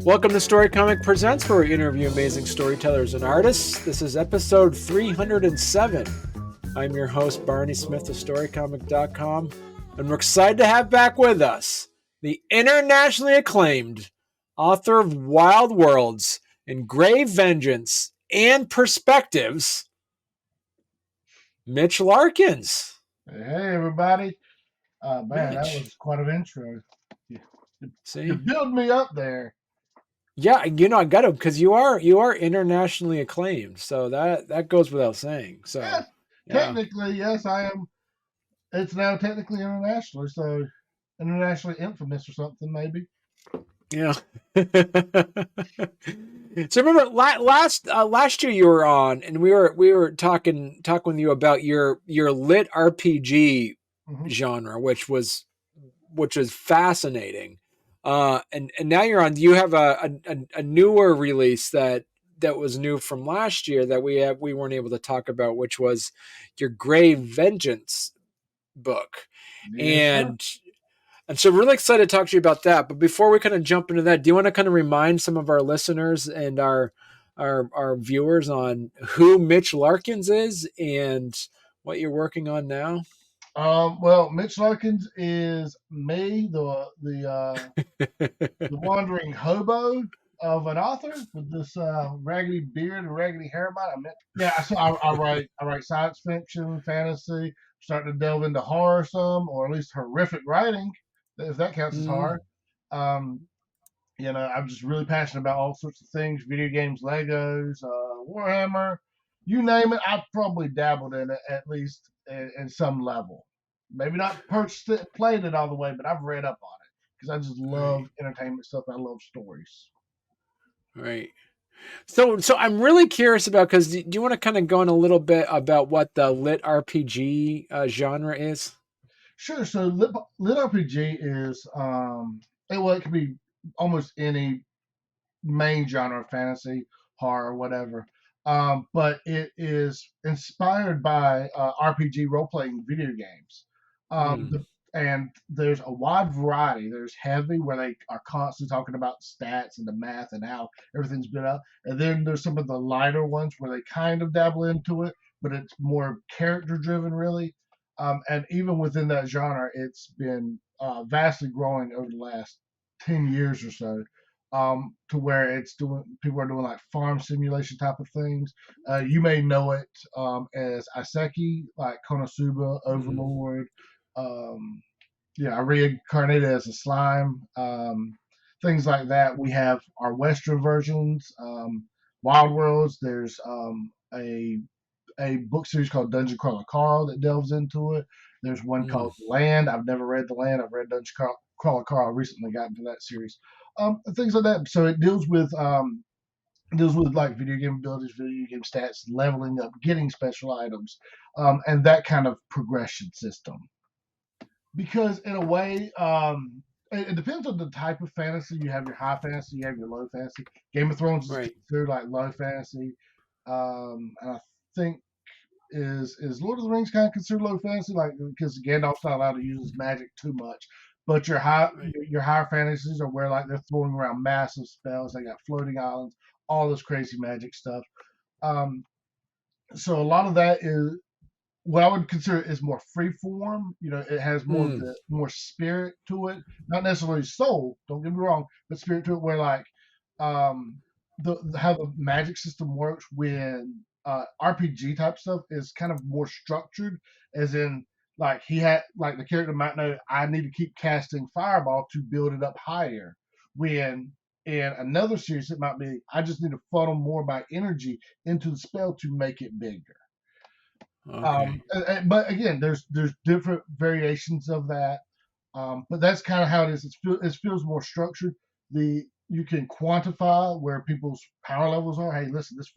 Welcome to Storycomic Presents, where we interview amazing storytellers and artists. This is episode 307. I'm your host, Barney Smith of Storycomic.com, and we're excited to have back with us the internationally acclaimed author of Wild Worlds and Grave Vengeance and Perspectives, Mitch Larkins. Hey, everybody. Man, Mitch. that was quite an intro. See? You build me up there. Yeah, I got to, because you are internationally acclaimed, so that goes without saying. So Yes, technically, yes, I am. It's now technically internationally, so internationally infamous or something, maybe. Yeah. So remember last year you were on, and we were talking with you about your LitRPG genre, which was fascinating. And now you're on. You have a newer release that was new from last year that we weren't able to talk about, which was your Grave Vengeance book. Yes, And so really excited to talk to you about that. But before we kind of jump into that, do you want to kind of remind some of our listeners and our viewers on who Mitch Larkins is and what you're working on now? Well, Mitch Larkins is me, the wandering hobo of an author with this raggedy beard and raggedy hairline. So I write science fiction, fantasy, starting to delve into horror some, or at least horrific writing, if that counts as horror. I'm just really passionate about all sorts of things: video games, Legos, Warhammer, you name it. I've probably dabbled in it at least in some level. Maybe not purchased it, played it all the way, but I've read up on it because I just love entertainment stuff. I love stories. Right. So I'm really curious about, because do you want to kind of go in a little bit about what the LitRPG genre is? Sure. So lit RPG is it can be almost any main genre of fantasy, horror, whatever. But it is inspired by RPG role playing video games. And there's a wide variety. There's heavy, where they are constantly talking about stats and the math and how everything's built up. And then there's some of the lighter ones where they kind of dabble into it, but it's more character driven, really. And even within that genre, it's been vastly growing over the last 10 years or so, to where people are doing like farm simulation type of things. You may know it as Iseki, like Konosuba, Overlord. I reincarnated as a slime. Things like that. We have our Western versions, Wild Worlds. There's a book series called Dungeon Crawler Carl that delves into it. There's one called Land. I've never read The Land. I've read Dungeon Crawler Carl. Recently got into that series. Things like that. So it deals with like video game abilities, video game stats, leveling up, getting special items, and that kind of progression system. Because in a way, it depends on the type of fantasy. You have your high fantasy, you have your low fantasy. Game of Thrones is considered like low fantasy, and I think is Lord of the Rings kind of considered low fantasy, like because Gandalf's not allowed to use his magic too much. But your higher fantasies are where like they're throwing around massive spells. They got floating islands, all this crazy magic stuff. So a lot of that is what I would consider is more free form. It has more spirit to it, not necessarily soul. Don't get me wrong, but spirit to it, where like how the magic system works when RPG type stuff is kind of more structured, as in like the character might know I need to keep casting fireball to build it up higher. When in another series it might be I just need to funnel more of my energy into the spell to make it bigger. Okay. But again, there's different variations of that. But that's kind of how it is. It feels more structured. You can quantify where people's power levels are. Hey, listen, this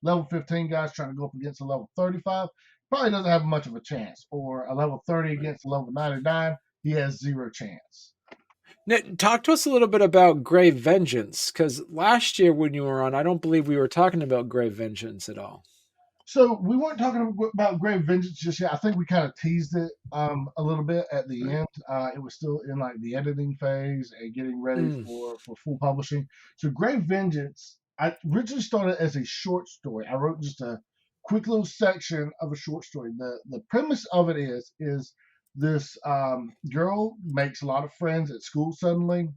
level 15 guy's trying to go up against a level 35, probably doesn't have much of a chance. Or a level 30 against a level 99, he has zero chance. Now, talk to us a little bit about Grave Vengeance, because last year when you were on, I don't believe we were talking about Grave Vengeance at all. So we weren't talking about Grave Vengeance just yet. I think we kind of teased it a little bit at the end. It was still in like the editing phase and getting ready Mm. for full publishing. So Grave Vengeance, I originally started as a short story. I wrote just a quick little section of a short story. The premise of it is this girl makes a lot of friends at school suddenly,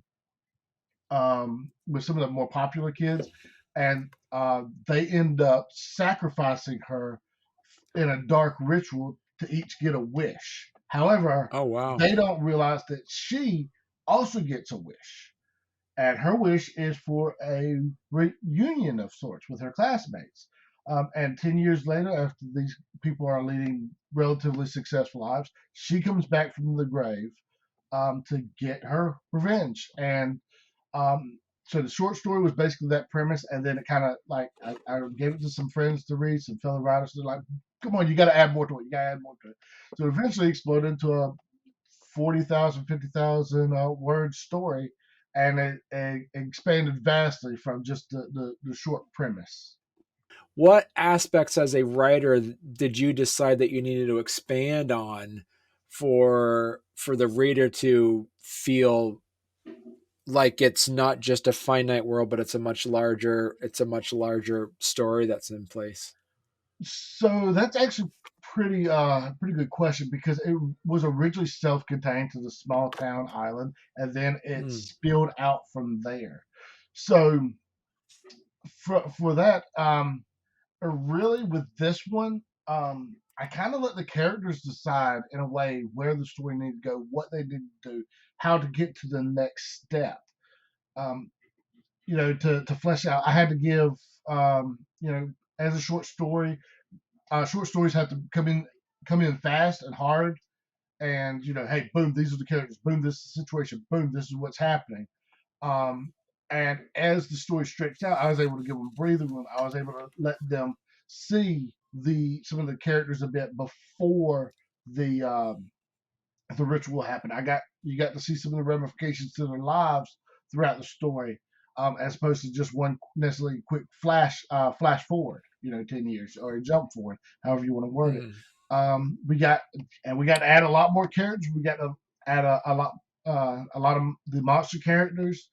with some of the more popular kids, and they end up sacrificing her in a dark ritual to each get a wish. However, Oh wow. they don't realize that she also gets a wish, and her wish is for a reunion of sorts with her classmates. And 10 years later, after these people are leading relatively successful lives, she comes back from the grave to get her revenge. And um, so the short story was basically that premise, and then it kind of like I gave it to some friends to read, some fellow writers. They're like, "Come on, you got to add more to it. You got to add more to it." So it eventually exploded into a 40,000, 50,000 word story, and it expanded vastly from just the short premise. What aspects as a writer did you decide that you needed to expand on for the reader to feel like it's not just a finite world, but it's a much larger story that's in place? So that's actually pretty good question because it was originally self-contained to the small town island, and then it Mm. spilled out from there. So for that, really with this one, I kind of let the characters decide in a way where the story needed to go, what they need to do, how to get to the next step. Um, to flesh out, I had to give, as a short story, short stories have to come in fast and hard, and hey, boom, these are the characters, boom, this is the situation, boom, this is what's happening. Um, and as the story stretched out, I was able to give them breathing room. I was able to let them see the some of the characters a bit before the ritual happened. You got to see some of the ramifications to their lives throughout the story, as opposed to just one necessarily quick flash forward, 10 years or a jump forward, however you want to word it. Mm. We got to add a lot more characters. We got to add a lot of the monster characters.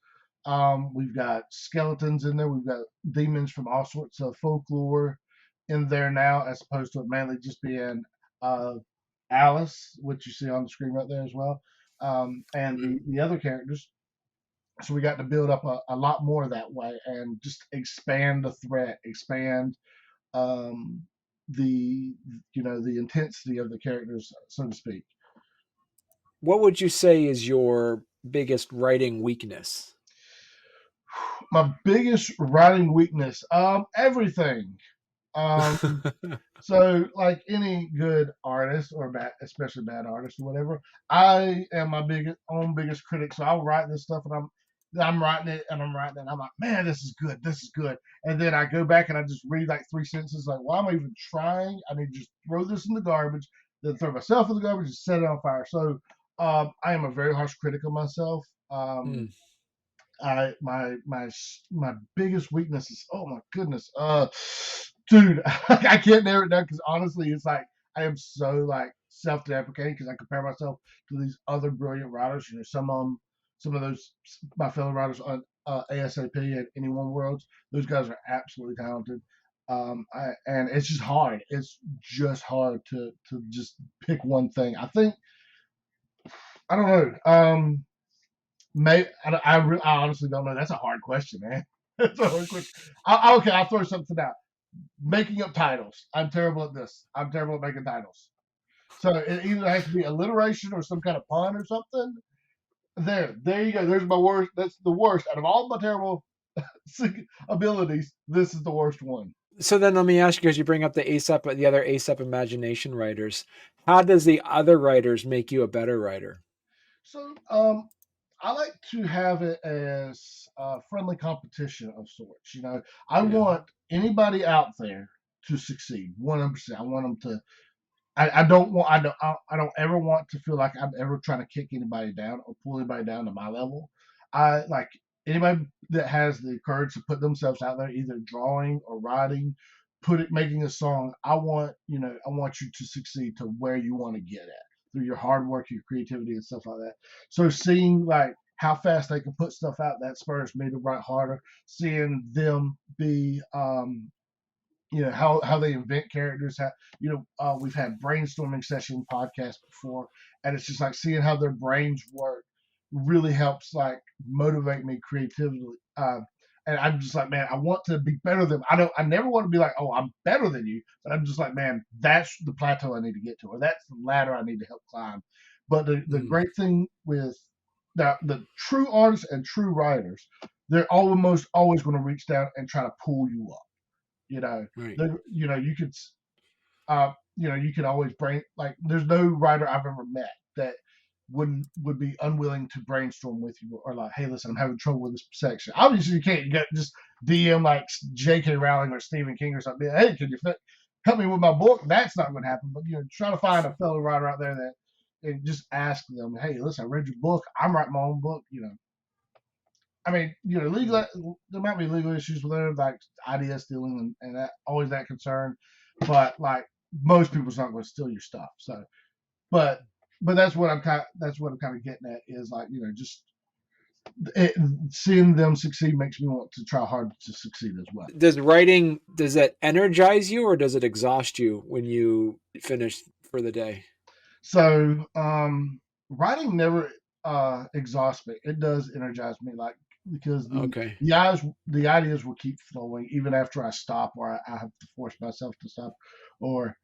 We've got skeletons in there. We've got demons from all sorts of folklore in there now, as opposed to it mainly just being uh, Alice, which you see on the screen right there as well, and Mm. the other characters. So we got to build up a lot more that way and just expand the threat, expand um, the the intensity of the characters, so to speak. What would you say is your biggest writing weakness? My biggest writing weakness, everything. Um, So, like any good artist or bad, especially bad artist or whatever, I am my biggest critic. So I'll write this stuff and I'm writing it and I'm writing it. And I'm like, man, this is good. This is good. And then I go back and I just read like three sentences, like, why am I even trying? I need to just throw this in the garbage, then throw myself in the garbage and set it on fire. So I am a very harsh critic of myself. Mm. I my biggest weakness is, oh my goodness, dude, I can't narrow it down because honestly, it's like I am so like self-deprecating because I compare myself to these other brilliant writers. Some of those my fellow writers on ASAP and Anyone Worlds, those guys are absolutely talented. And it's just hard. It's just hard to just pick one thing. I think I don't know. I honestly don't know. That's a hard question, man. That's a hard question. Okay, I'll throw something out. Making up titles. I'm terrible at this. I'm terrible at making titles. So it either has to be alliteration or some kind of pun or something. There you go. There's my worst. That's the worst out of all my terrible abilities. This is the worst one. So then let me ask you, because you bring up the other ASAP Imagination writers, how does the other writers make you a better writer? So I like to have it as a friendly competition of sorts. I Yeah. want anybody out there to succeed 100%. I want them to. I don't ever want to feel like I'm ever trying to kick anybody down or pull anybody down to my level. I like anybody that has the courage to put themselves out there, either drawing or writing making a song. I want you to succeed to where you want to get at through your hard work, your creativity, and stuff like that. So seeing like how fast they can put stuff out, that spurs me to write harder. Seeing them be how they invent characters. We've had brainstorming session podcasts before, and it's just like seeing how their brains work really helps like motivate me creatively. And I'm just like, man, I want to be better than. I never want to be like, oh, I'm better than you, but I'm just like, man, that's the plateau I need to get to, or that's the ladder I need to help climb. But the great thing with the true artists and true writers, they're almost always going to reach down and try to pull you up. Right. You could you could always like there's no writer I've ever met that would be unwilling to brainstorm with you or like, hey, listen, I'm having trouble with this section. Obviously, you can't just DM like J.K. Rowling or Stephen King or something. Hey, can you help me with my book? That's not going to happen. But try to find a fellow writer out there that and just ask them, hey, listen, I read your book. I'm writing my own book. I mean, legal. There might be legal issues with it, like idea stealing and that always that concern. But like most people's not going to steal your stuff. So, but that's what I'm kind. That's what I'm kind of getting at is like just seeing them succeed makes me want to try hard to succeed as well. Does that energize you or does it exhaust you when you finish for the day? So, writing never exhausts me. It does energize me, like because Okay. the ideas will keep flowing even after I stop or I have to force myself to stop. Or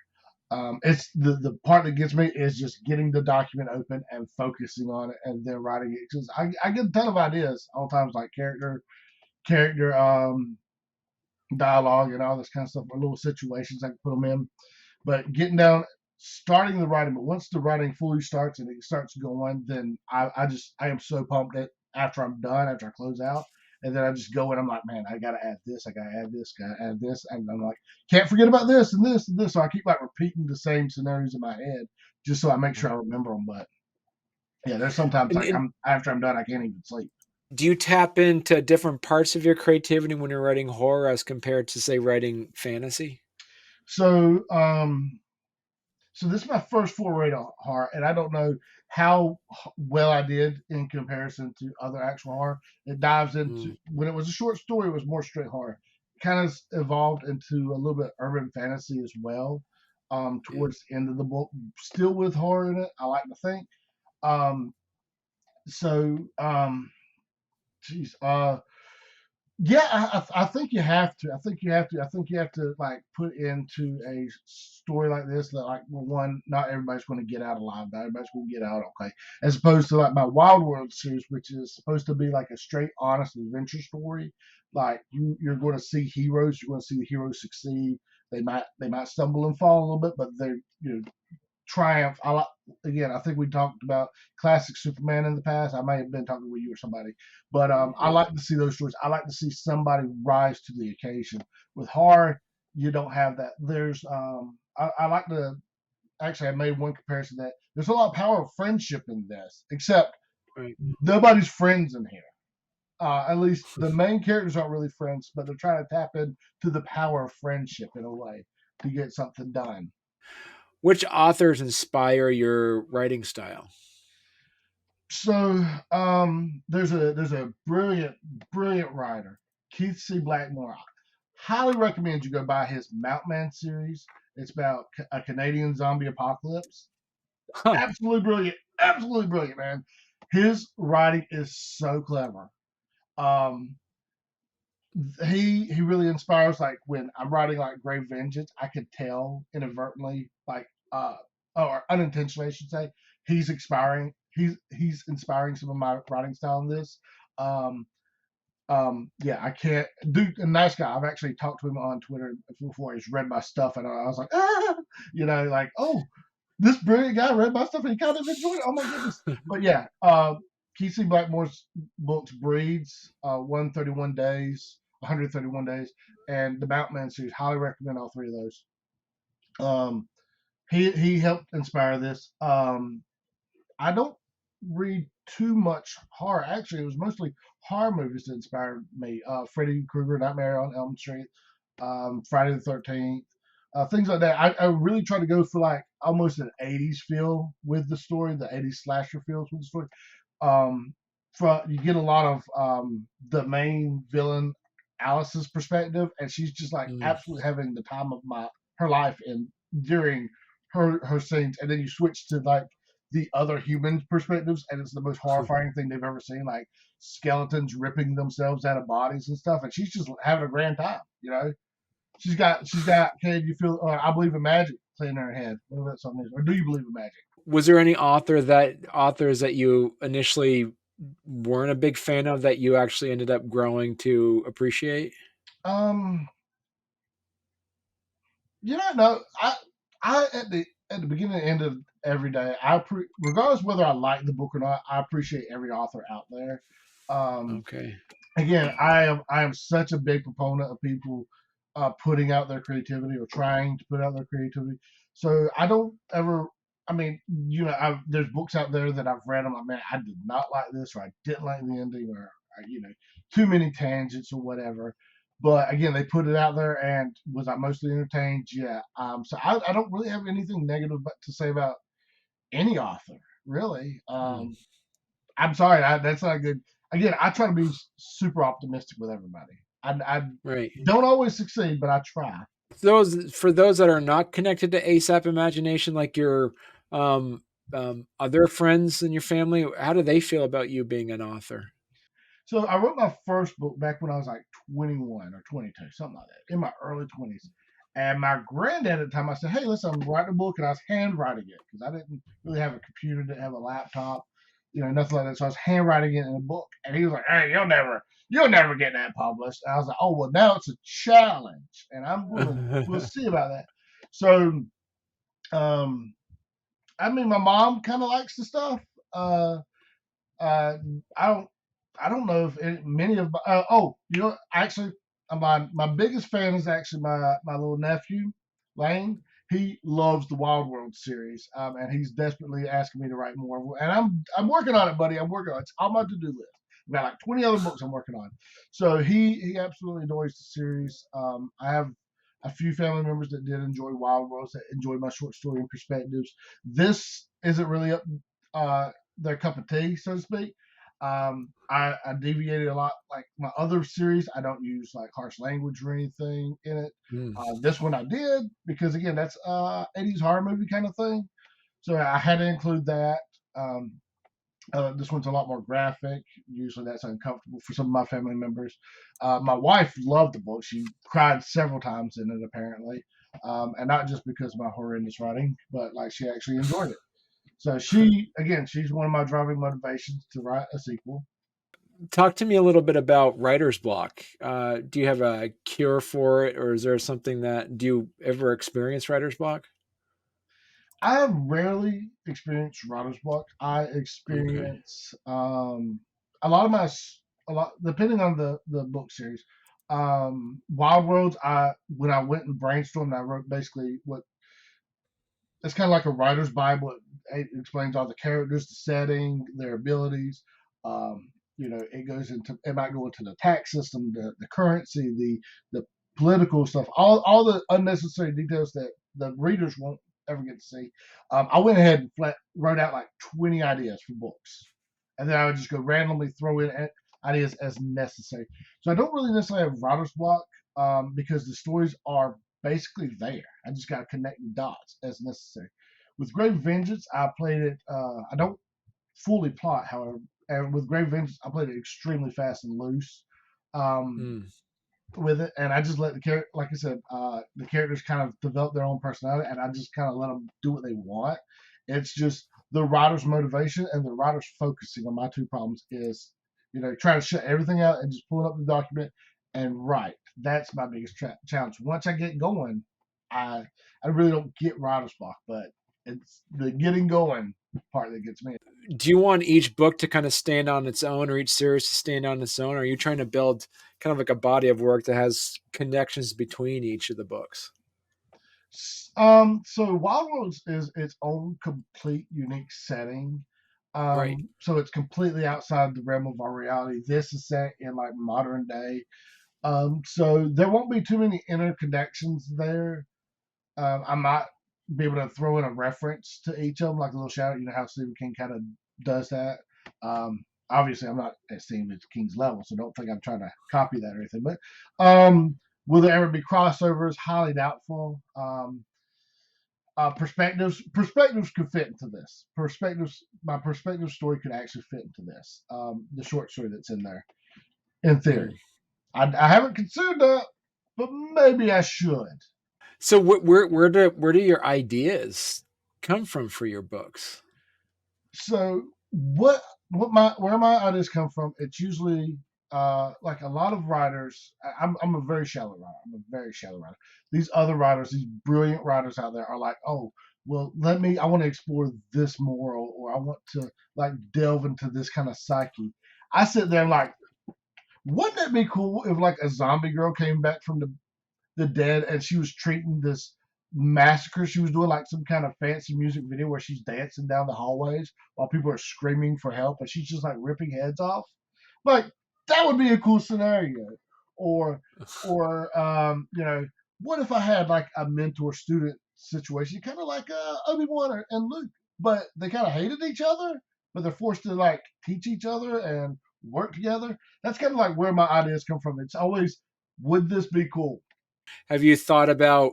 it's the part that gets me is just getting the document open and focusing on it and then writing it because I get a ton of ideas all times like character dialogue and all this kind of stuff or little situations I can put them in, but getting down, starting the writing. But once the writing fully starts and it starts going, then I am so pumped that after I'm done, after I close out, and then I just go and I'm like, man, I gotta add this, I gotta add this, gotta add this, and I'm like, can't forget about this and this and this. So I keep like repeating the same scenarios in my head just so I make sure I remember them. But yeah, there's sometimes like And after I'm done, I can't even sleep. do you tap into different parts of your creativity when you're writing horror as compared to say writing fantasy? So so this is my first foray to horror, and I don't know how well I did in comparison to other actual horror. It dives into Mm, when it was a short story, it was more straight horror. It kind of evolved into a little bit urban fantasy as well. yeah. Towards the end of the book, still with horror in it, I like to think. Um, so, geez, yeah, I think you have to. I think you have to. I think you have to like put into a story like this that like well, one, not everybody's going to get out alive. Not everybody's going to get out okay. As opposed to like my Wild World series, which is supposed to be like a straight, honest adventure story. Like you're going to see heroes. You're going to see the heroes succeed. They might stumble and fall a little bit, but they're triumph. Again, I think we talked about classic Superman in the past. I may have been talking with you or somebody, but I Yep. like to see those stories. I like to see somebody rise to the occasion. With horror, you don't have that. I like to actually. I made one comparison that there's a lot of power of friendship in this, except Right. nobody's friends in here. At least the main characters aren't really friends, but they're trying to tap into the power of friendship in a way to get something done. Which authors inspire your writing style? So there's a brilliant writer, Keith C. Blackmore. Highly recommend you go buy his Mountain series. It's about a Canadian zombie apocalypse. Huh. Absolutely brilliant, man. His writing is so clever. Um, he really inspires. Like when I'm writing like Grave Vengeance, I could tell inadvertently, like or unintentionally, I should say, he's inspiring some of my writing style in this. Um, yeah, I can't. Dude, a nice guy. I've actually talked to him on Twitter before. He's read my stuff, and I was like, like, oh, this brilliant guy read my stuff, and he kind of enjoyed it. Oh my goodness! But yeah, KC Blackmore's books Breeds, 131 Days, 131 Days, and the Mountain series. Highly recommend all three of those. Um, he helped inspire this. I don't read too much horror. Actually, it was mostly horror movies that inspired me. Freddy Krueger, Nightmare on Elm Street. Friday the 13th, things like that. I really try to go for like almost an 80s feel with the story, the 80s slasher feels with the story. Um, you get a lot of the main villain, Alice's perspective, and she's just like Mm. absolutely having the time of her life in during her scenes, and then you switch to like the other humans' perspectives, and it's the most horrifying thing they've ever seen, like skeletons ripping themselves out of bodies and stuff, and she's just having a grand time, you know. She's got Can you feel I believe in magic playing in her head, whatever that song is, or do you believe in magic? Was there any authors that you initially weren't a big fan of that you actually ended up growing to appreciate? um no, I at the beginning and end of every day, regardless whether I like the book or not, I appreciate every author out there. um Okay. Again, I am such a big proponent of people putting out their creativity or trying to put out their creativity. So I don't ever. I mean, there's books out there that I've read. I'm like, man, I did not like this, or I didn't like the ending, or too many tangents or whatever. But again, they put it out there, and was I mostly entertained? Yeah. So I don't really have anything negative to say about any author, really. Hmm. I'm sorry, that's not good. Again, I try to be super optimistic with everybody. I Right. don't always succeed, but I try. Those that are not connected to ASAP Imagination, like your um, other friends in your family, how do they feel about you being an author? So I wrote my first book back when I was like 21 or 22, something like that, in my early 20s. And my granddad at the time, I said, "Hey, listen, I'm writing a book," and I was handwriting it because I didn't really have a computer, didn't have a laptop, nothing like that. So I was handwriting it in a book, and he was like, "Hey, you'll never get that published." And I was like, "Oh well, now it's a challenge, and we'll see about that." So, um, I mean, my mom kind of likes the stuff. Uh, uh, I don't I don't know if many of my, actually, my biggest fan is actually my little nephew Lane. He loves the Wild World series, and he's desperately asking me to write more. And I'm working on it, buddy. I'm working on it. It's on my to do list. I've got like 20 other books I'm working on. So he absolutely enjoys the series. I have a few family members that did enjoy Wild Worlds, that enjoy my short story and perspectives. This isn't really up their cup of tea, so to speak. I deviated a lot. Like my other series, I don't use like harsh language or anything in it. Hmm. This one I did because again, that's 80s horror movie kind of thing. So I had to include that. Um, this one's a lot more graphic. Usually that's uncomfortable for some of my family members. My wife loved the book. She cried several times in it, apparently. And not just because of my horrendous writing, but like she actually enjoyed it. So she's one of my driving motivations to write a sequel. Talk to me a little bit about writer's block. Do you have a cure for it, or is there something that do you ever experience writer's block? I have rarely experienced writer's block. I Okay. experience a lot of my a lot depending on the book series. Wild Worlds. I When I went and brainstormed, I wrote basically what it's kind of like a writer's bible. It explains all the characters, the setting, their abilities. It might go into the tax system, the currency, the political stuff, all the unnecessary details that the readers won't ever get to see. I went ahead and wrote out like 20 ideas for books, and then I would just go randomly throw in ideas as necessary. So I don't really necessarily have writer's block, because the stories are basically there. I just got to connect the dots as necessary. With Grave Vengeance, I played it. I don't fully plot, however. And with Grave Vengeance, I played it extremely fast and loose. Um, Mm. with it, and I just let the character, like I said, the characters kind of develop their own personality, and I just kind of let them do what they want. It's just the writer's motivation and the writer's focusing on my two problems is, trying to shut everything out and just pulling up the document and write. That's my biggest challenge. Once I get going, I I really don't get writer's block, but it's the getting going part that gets me. Do you want each book to kind of stand on its own, or each series to stand on its own? Or are you trying to build kind of like a body of work that has connections between each of the books? So Wild Worlds is its own complete unique setting. Right. So it's completely outside the realm of our reality. This is set in like modern day. So there won't be too many interconnections there. I might be able to throw in a reference to each of them, like a little shout out. You know how Stephen King kind of does that. Obviously, I'm not at Stephen King's level, so don't think I'm trying to copy that or anything. But will there ever be crossovers? Highly doubtful. Perspectives could fit into this. My perspective story could actually fit into this. The short story that's in there, in theory. I haven't considered that, but maybe I should. So where do your ideas come from for your books? So where my ideas come from? It's usually like a lot of writers. I'm a very shallow writer. I'm a very shallow writer. These other writers, these brilliant writers out there, are like, oh, well, I want to explore this more, or I want to like delve into this kind of psyche. I sit there and like, wouldn't it be cool if like a zombie girl came back from the dead and she was treating this massacre she was doing, like some kind of fancy music video where she's dancing down the hallways while people are screaming for help and she's just like ripping heads off. Like that would be a cool scenario. Or what if I had like a mentor student situation, kind of like Obi-Wan and Luke, but they kind of hated each other, but they're forced to like teach each other and work together. That's kind of like where my ideas come from. It's always, would this be cool? Have you thought about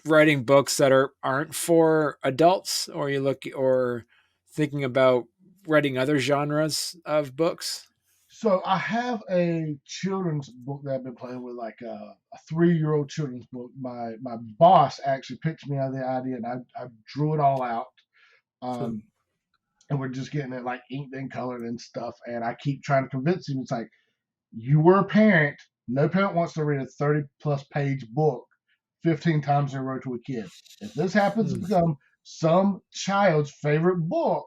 writing books that aren't for adults, or or thinking about writing other genres of books? So I have a children's book that I've been playing with, like a 3-year-old children's book. My boss actually pitched me on the idea, and I drew it all out. Um, and we're just getting it like inked and colored and stuff. And I keep trying to convince him. It's like, you were a parent. No parent wants to read a 30+ page book 15 times in a row to a kid. If this happens to become some child's favorite book,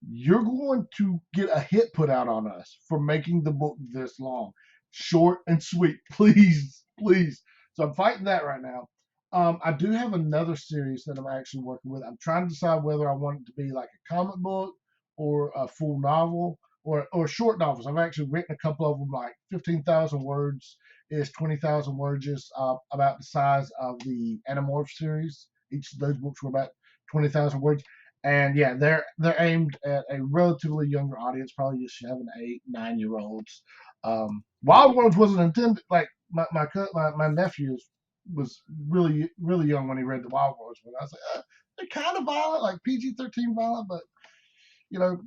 you're going to get a hit put out on us for making the book this long. Short and sweet. Please, please. So I'm fighting that right now. I do have another series that I'm actually working with. I'm trying to decide whether I want it to be like a comic book or a full novel or short novels. I've actually written a couple of them, like 15,000 words is 20,000 words, just about the size of the Animorph series. Each of those books were about 20,000 words. And yeah, they're aimed at a relatively younger audience, probably just 7, 8, 9 year olds. Wild Worlds wasn't intended. Like my nephew was really young when he read the Wild Worlds. But I was like, they're kind of violent, like PG-13 violent, but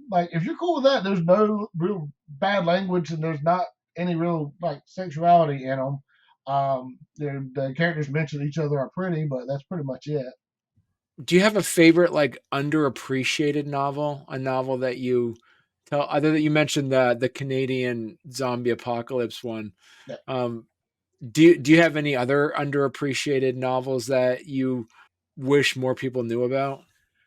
like if you're cool with that, there's no real bad language and there's not any real like sexuality in them. The characters mention each other are pretty, but that's pretty much it. Do you have a favorite like underappreciated novel? A novel that you tell, other that you mentioned the Canadian zombie apocalypse one. Yeah. Do you have any other underappreciated novels that you wish more people knew about?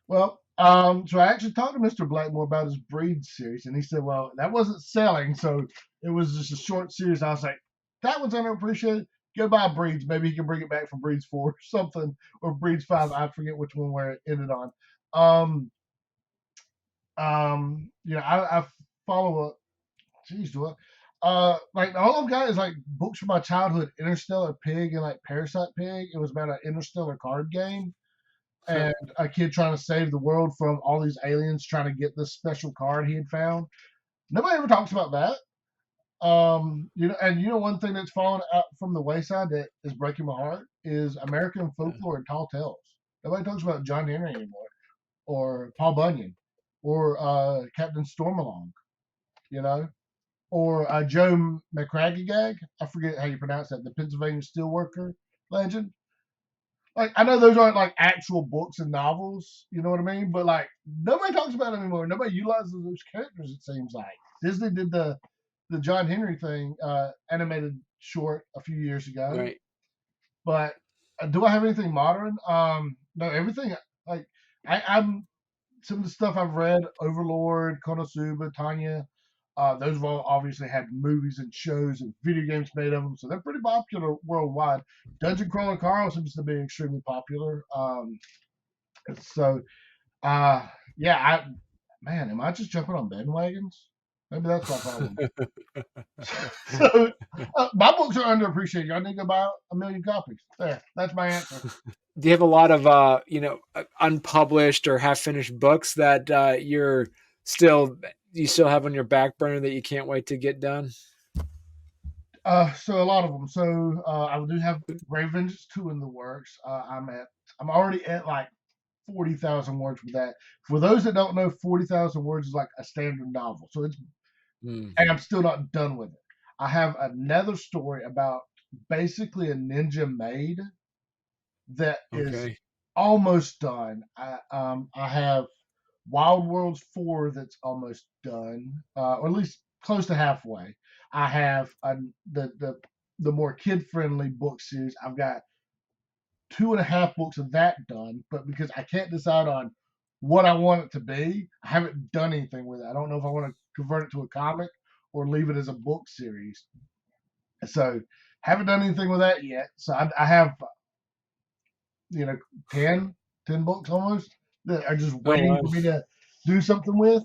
Well, so I actually talked to Mr. Blackmore about his Breed series, and he said, well, that wasn't selling, so it was just a short series. I was like, that one's underappreciated. Go buy Breeds. Maybe he can bring it back from Breeds 4 or something, or Breeds 5. I forget which one where it ended on. I follow up. Jeez, do I? Like all I've got is like books from my childhood, Interstellar Pig and like Parasite Pig. It was about an interstellar card game and a kid trying to save the world from all these aliens trying to get this special card he had found. Nobody ever talks about that. One thing that's fallen out from the wayside that is breaking my heart is American folklore and tall tales. Nobody talks about John Henry anymore, or Paul Bunyan, or Captain Stormalong, or Joe McCraggagag. I forget how you pronounce that. The Pennsylvania Steelworker legend. Like I know those aren't like actual books and novels, you know what I mean? But like nobody talks about it anymore. Nobody utilizes those characters. It seems like Disney did the John Henry thing, animated short a few years ago. Right. But do I have anything modern? No, everything. Like I'm some of the stuff I've read, Overlord, Konosuba, Tanya. Those have all obviously had movies and shows and video games made of them, so they're pretty popular worldwide. Dungeon Crawler Carl seems to be extremely popular. So, yeah, am I just jumping on bandwagons? Maybe that's my problem. so, My books are underappreciated. I need to go buy a million copies. There, that's my answer. Do you have a lot of unpublished or half finished books that still you still have on your back burner that you can't wait to get done? So a lot of them. So I do have Grave Vengeance 2 in the works. I'm already at like 40,000 words with that. For those that don't know, 40,000 words is like a standard novel. So it's Mm, and I'm still not done with it. I have another story about basically a ninja maid that is okay. almost done. I have Wild Worlds 4 that's almost done, or at least close to halfway. I have the more kid friendly book series. I've got 2.5 books of that done, but because I can't decide on what I want it to be, I haven't done anything with it. I don't know if I want to convert it to a comic or leave it as a book series. So haven't done anything with that yet. So I have, you know, 10, 10 books almost that are just Oh waiting wow. for me to do something with.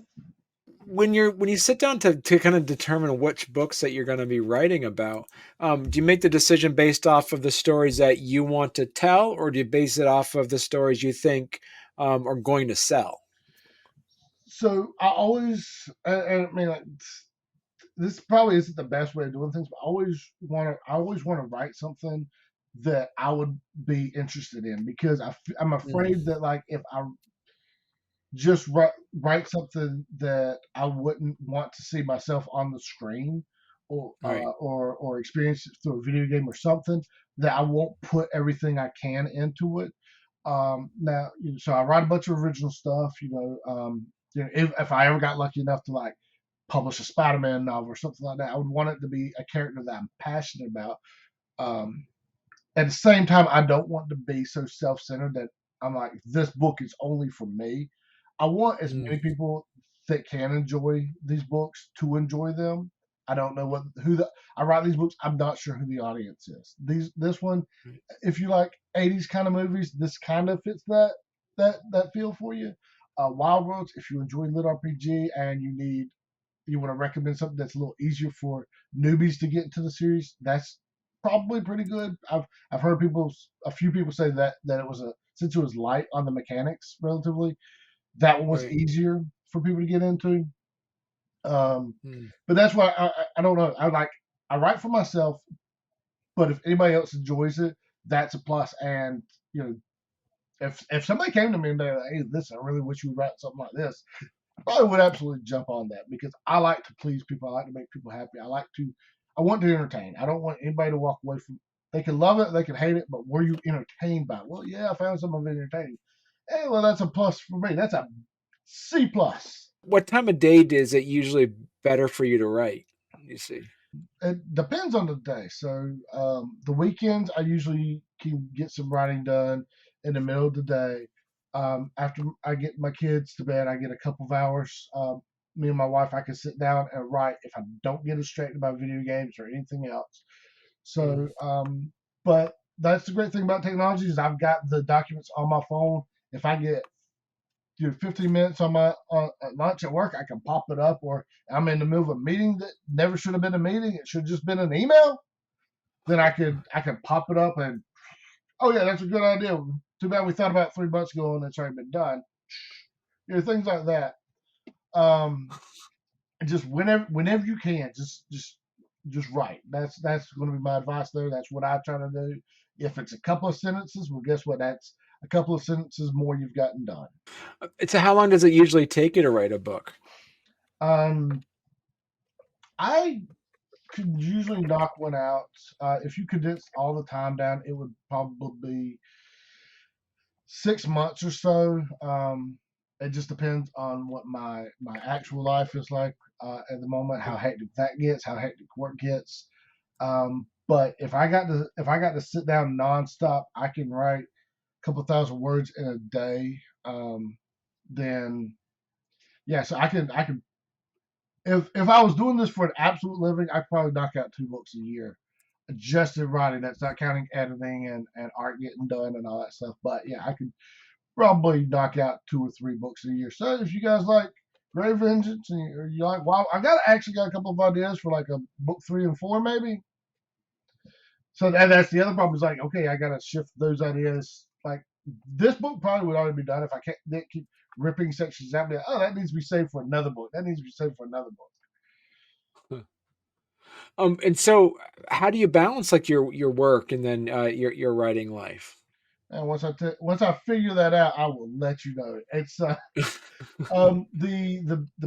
When you sit down to kind of determine which books that you're going to be writing about, do you make the decision based off of the stories that you want to tell, or do you base it off of the stories you think are going to sell? So I always, and I mean, like, this probably isn't the best way of doing things, but I always want to write something that I would be interested in because I'm Mm, afraid that like if I just write something that I wouldn't want to see myself on the screen right. or experience it through a video game or something, that I won't put everything I can into it. Now, so I write a bunch of original stuff. If I ever got lucky enough to like publish a Spider-Man novel or something like that, I would want it to be a character that I'm passionate about. Um, at the same time, I don't want to be so self-centered that I'm like, this book is only for me. I want as Mm, many people that can enjoy these books to enjoy them. I don't know I write these books. I'm not sure who the audience is. This one, right. if you like 80s kind of movies, this kind of fits that feel for you. Wild Worlds, if you enjoy lit RPG and you want to recommend something that's a little easier for newbies to get into the series, that's probably pretty good. I've heard a few people say that it was since it was light on the mechanics relatively, that one was Right. easier for people to get into. Um, Mm, but that's why I don't know. I write for myself, but if anybody else enjoys it, that's a plus. And you know, if somebody came to me and they're like, "Hey, listen, I really wish you would write something like this," I would absolutely jump on that because I like to please people. I like to make people happy. I want to entertain. I don't want anybody to walk away from. They can love it, they can hate it, but were you entertained by it? Well, yeah, I found some of it entertaining. Hey, well, that's a plus for me. That's a C plus. what time of day is it usually better for you to write? You see. It depends on the day. So the weekends, I usually can get some writing done in the middle of the day. After I get my kids to bed, I get a couple of hours. Me and my wife, I can sit down and write if I don't get distracted by video games or anything else. Mm, So, but that's the great thing about technology is I've got the documents on my phone. If I get 15 minutes on my lunch at work, I can pop it up, or I'm in the middle of a meeting that never should have been a meeting. It should have just been an email. Then I could pop it up and oh yeah, that's a good idea. Too bad we thought about it 3 months ago and it's already been done. Things like that. Um, just whenever you can, just write. That's going to be my advice there. That's what I try to do. If it's a couple of sentences, well, guess what? That's a couple of sentences more you've gotten done. So how long does it usually take you to write a book? Um, I could usually knock one out. If you condense all the time down, it would probably be 6 months or so. It just depends on what my actual life is like at the moment, how hectic that gets, how hectic work gets. But if I got to sit down nonstop, I can write a couple thousand words in a day. Then yeah, so I can if I was doing this for an absolute living, I'd probably knock out 2 books a year just in writing. That's not counting editing and art getting done and all that stuff. But yeah, I could probably knock out 2 or 3 books a year. So if you guys like Grave Vengeance and you like, wow, I actually got a couple of ideas for like a book 3 and 4 maybe. So that's the other problem is like, okay, I got to shift those ideas. Like this book probably would already be done if I didn't keep ripping sections out. Like, oh, that needs to be saved for another book. That needs to be saved for another book. And so how do you balance like your work and then your writing life? And once I figure that out, I will let you know. It's the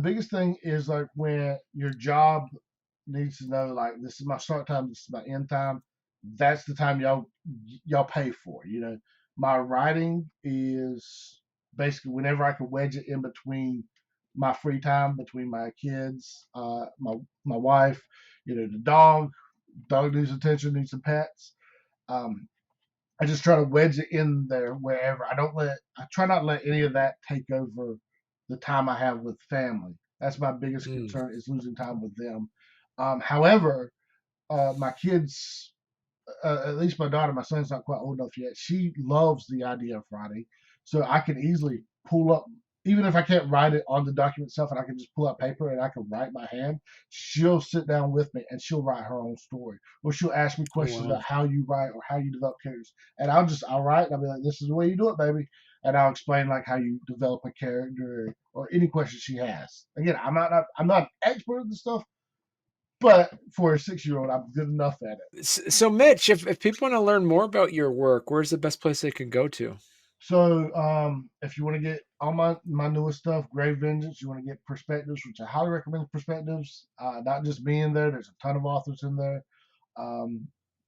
biggest thing is like when your job needs to know like this is my start time, this is my end time. That's the time y'all pay for. You know, my writing is basically whenever I can wedge it in between my free time, between my kids, my wife, you know, the dog. Dog needs attention, needs some pets. Um, I just try to wedge it in there wherever. I try not to let any of that take over the time I have with family. That's my biggest Mm. concern is losing time with them. However, my kids, at least my daughter, my son's not quite old enough yet. She loves the idea of writing, so I can easily pull up, even if I can't write it on the document itself, and I can just pull out paper and I can write by hand. She'll sit down with me and she'll write her own story, or she'll ask me Oh questions wow. about how you write or how you develop characters, and I'll write and I'll be like, "This is the way you do it, baby," and I'll explain like how you develop a character or any question she has. Again, I'm not an expert at this stuff, but for a 6-year-old, I'm good enough at it. So Mitch, if people want to learn more about your work, where's the best place they can go to? So if you want to get all my newest stuff, Grave Vengeance, you want to get perspectives, which I highly recommend perspectives. Not just me in there. There's a ton of authors in there. Um,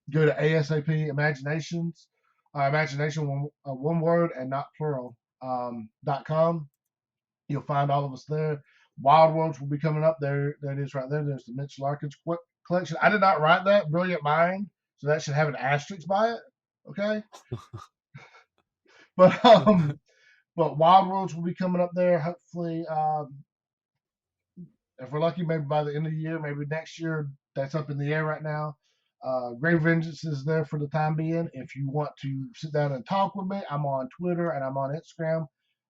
go to ASAP Imaginations, Imagination one word and not plural. .com. You'll find all of us there. Wild Worlds will be coming up. There it is right there. There's the Mitch Larkins collection. I did not write that. Brilliant mind. So that should have an asterisk by it. Okay. But but Wild Worlds will be coming up there. Hopefully, if we're lucky, maybe by the end of the year, maybe next year. That's up in the air right now. Grave Vengeance is there for the time being. If you want to sit down and talk with me, I'm on Twitter and I'm on Instagram.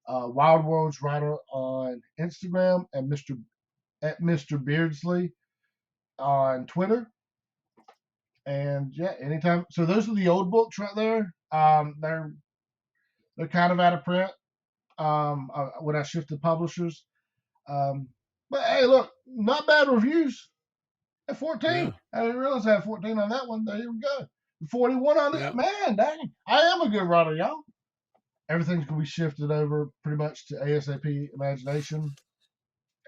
Wild Worlds Writer on Instagram and Mr. Beardsley on Twitter. And yeah, anytime. So those are the old books right there. They're kind of out of print. When I shifted publishers. Um, but hey, look, not bad reviews at 14. Yeah. I didn't realize I had 14 on that one. There you go. 41 on it. Yeah. Man, dang. I am a good writer, y'all. Everything's going to be shifted over pretty much to ASAP Imagination.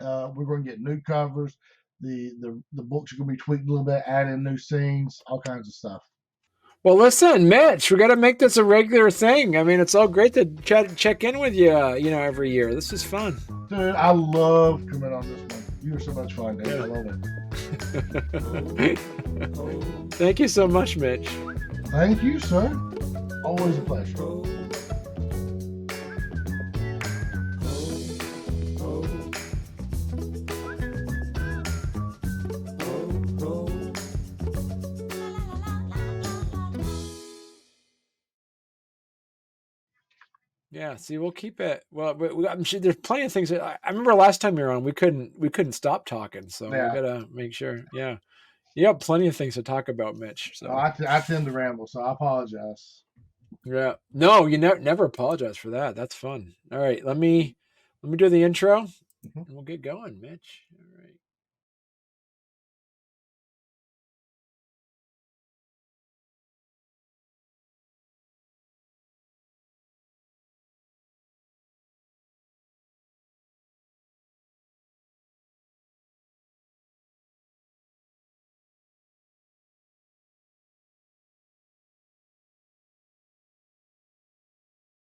We're going to get new covers. The books are going to be tweaked a little bit, add in new scenes, all kinds of stuff. Well, listen, Mitch, we got to make this a regular thing. I mean, it's all great to check in with you, every year. This is fun. Dude, I love coming on this one. You were so much fun, Dave. Yeah. I love it. Thank you so much, Mitch. Thank you, sir. Always a pleasure. Yeah, see, we'll keep it. Well, I'm sure there's plenty of things that I remember last time you were on. We couldn't stop talking, so Yeah. we gotta make sure. Yeah, you have plenty of things to talk about, Mitch. So I tend to ramble, so I apologize. yeah, no, you never apologize for that. That's fun. All right, let me do the intro, and we'll get going, Mitch. All right.